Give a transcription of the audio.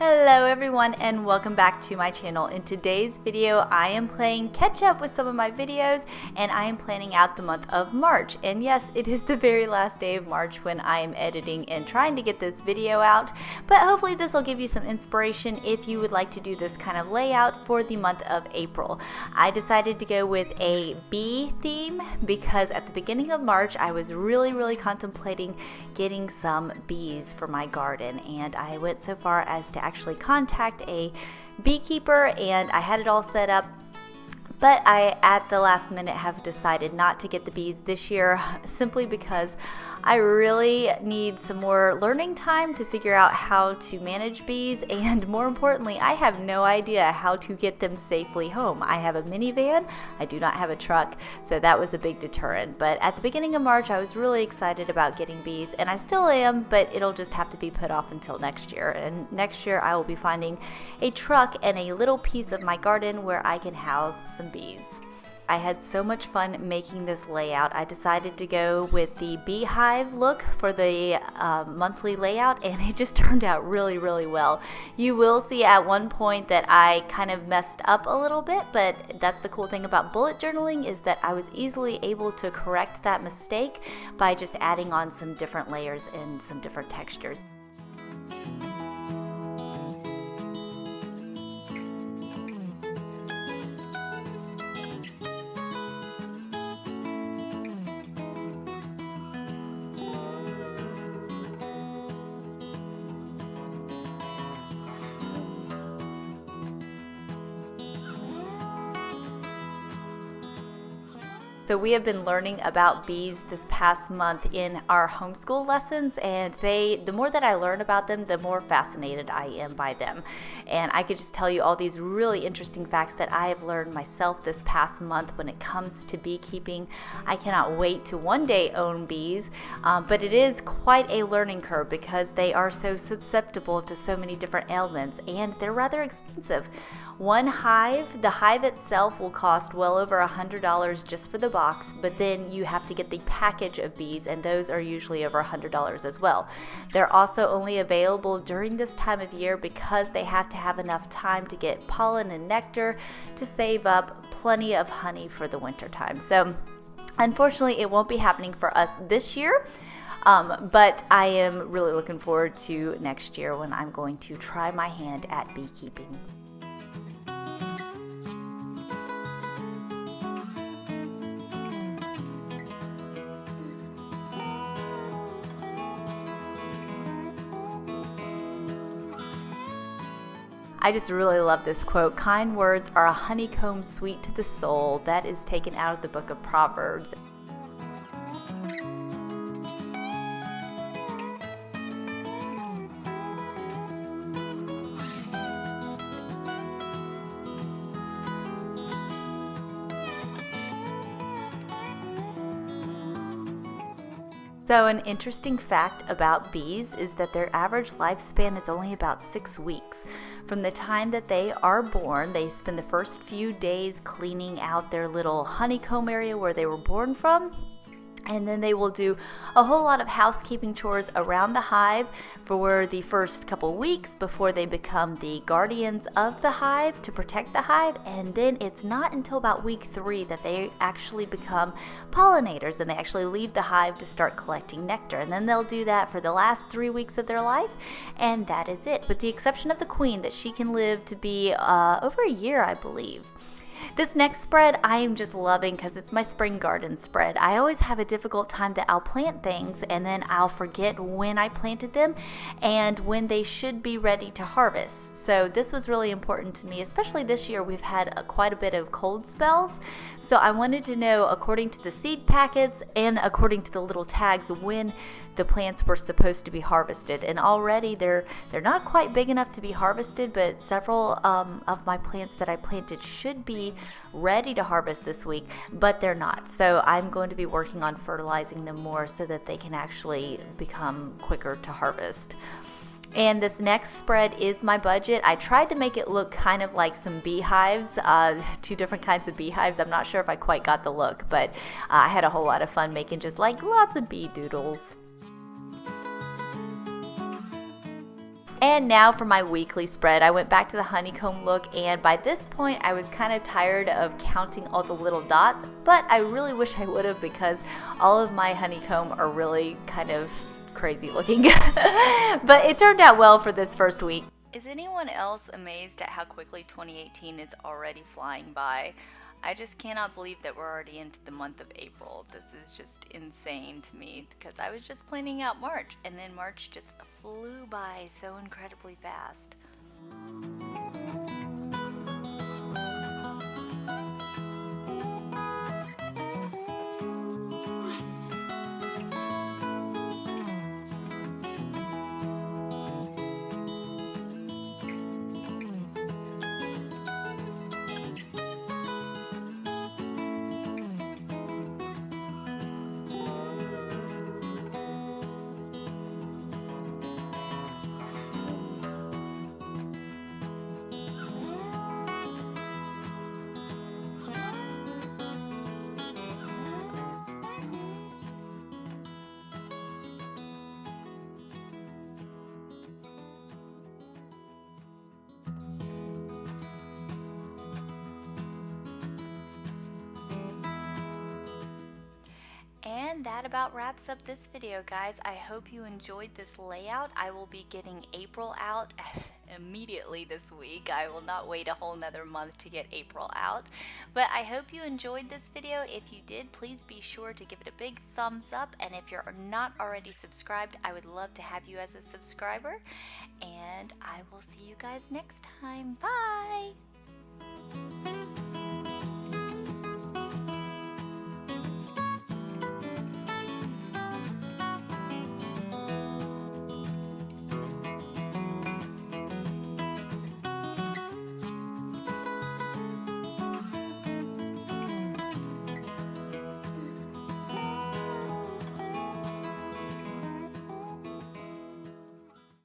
Hello everyone and welcome back to my channel. In today's video I am playing catch up with some of my videos and I am planning out the month of March. And yes, it is the very last day of March when I am editing and trying to get this video out, but hopefully this will give you some inspiration if you would like to do this kind of layout for the month of April. I decided to go with a bee theme because at the beginning of March I was really contemplating getting some bees for my garden, and I went so far as to actually contact a beekeeper and I had it all set up, but I at the last minute have decided not to get the bees this year simply because I really need some more learning time to figure out how to manage bees, and more importantly, I have no idea how to get them safely home. I have a minivan, I do not have a truck, so that was a big deterrent. But at the beginning of March, I was really excited about getting bees, and I still am, but it'll just have to be put off until next year. And next year, I will be finding a truck and a little piece of my garden where I can house some bees. I had so much fun making this layout. I decided to go with the beehive look for the monthly layout, and it just turned out really well. You will see at one point that I kind of messed up a little bit, but that's the cool thing about bullet journaling, is that I was easily able to correct that mistake by just adding on some different layers and some different textures. So we have been learning about bees this past month in our homeschool lessons, and the more that I learn about them, the more fascinated I am by them. And I could just tell you all these really interesting facts that I have learned myself this past month when it comes to beekeeping. I cannot wait to one day own bees, but it is quite a learning curve because they are so susceptible to so many different ailments, and they're rather expensive. One hive, the hive itself will cost well over $100 just for the box, but then you have to get the package of bees, and those are usually over $100 as well. They're also only available during this time of year because they have to have enough time to get pollen and nectar to save up plenty of honey for the winter time. So unfortunately, it won't be happening for us this year. But I am really looking forward to next year when I'm going to try my hand at beekeeping. I just really love this quote. "Kind words are a honeycomb sweet to the soul." That is taken out of the book of Proverbs. So an interesting fact about bees is that their average lifespan is only about 6 weeks. From the time that they are born, they spend the first few days cleaning out their little honeycomb area where they were born from, and then they will do a whole lot of housekeeping chores around the hive for the first couple weeks before they become the guardians of the hive to protect the hive. And then it's not until about week 3 that they actually become pollinators, and they actually leave the hive to start collecting nectar. And then they'll do that for the last 3 weeks of their life, and that is it. With the exception of the queen, that she can live to be over a year, I believe. This next spread I am just loving because it's my spring garden spread. I always have a difficult time that I'll plant things and then I'll forget when I planted them and when they should be ready to harvest. So this was really important to me, especially this year. We've had quite a bit of cold spells. So I wanted to know, according to the seed packets and according to the little tags, when the plants were supposed to be harvested. And already they're not quite big enough to be harvested, but several of my plants that I planted should be ready to harvest this week, but they're not. So I'm going to be working on fertilizing them more so that they can actually become quicker to harvest. And this next spread is my budget. I tried to make it look kind of like some beehives, 2 different kinds of beehives. I'm not sure if I quite got the look, but I had a whole lot of fun making just like lots of bee doodles. And now for my weekly spread. I went back to the honeycomb look, and by this point I was kind of tired of counting all the little dots, but I really wish I would have, because all of my honeycomb are really kind of crazy looking. But it turned out well for this first week. Is anyone else amazed at how quickly 2018 is already flying by? I just cannot believe that we're already into the month of April. This is just insane to me, because I was just planning out March, and then March just flew by so incredibly fast. And that about wraps up this video, guys. I hope you enjoyed this layout. I will be getting April out immediately this week. I will not wait a whole nother month to get April out. But I hope you enjoyed this video. If you did, please be sure to give it a big thumbs up. And if you're not already subscribed, I would love to have you as a subscriber. And I will see you guys next time. Bye!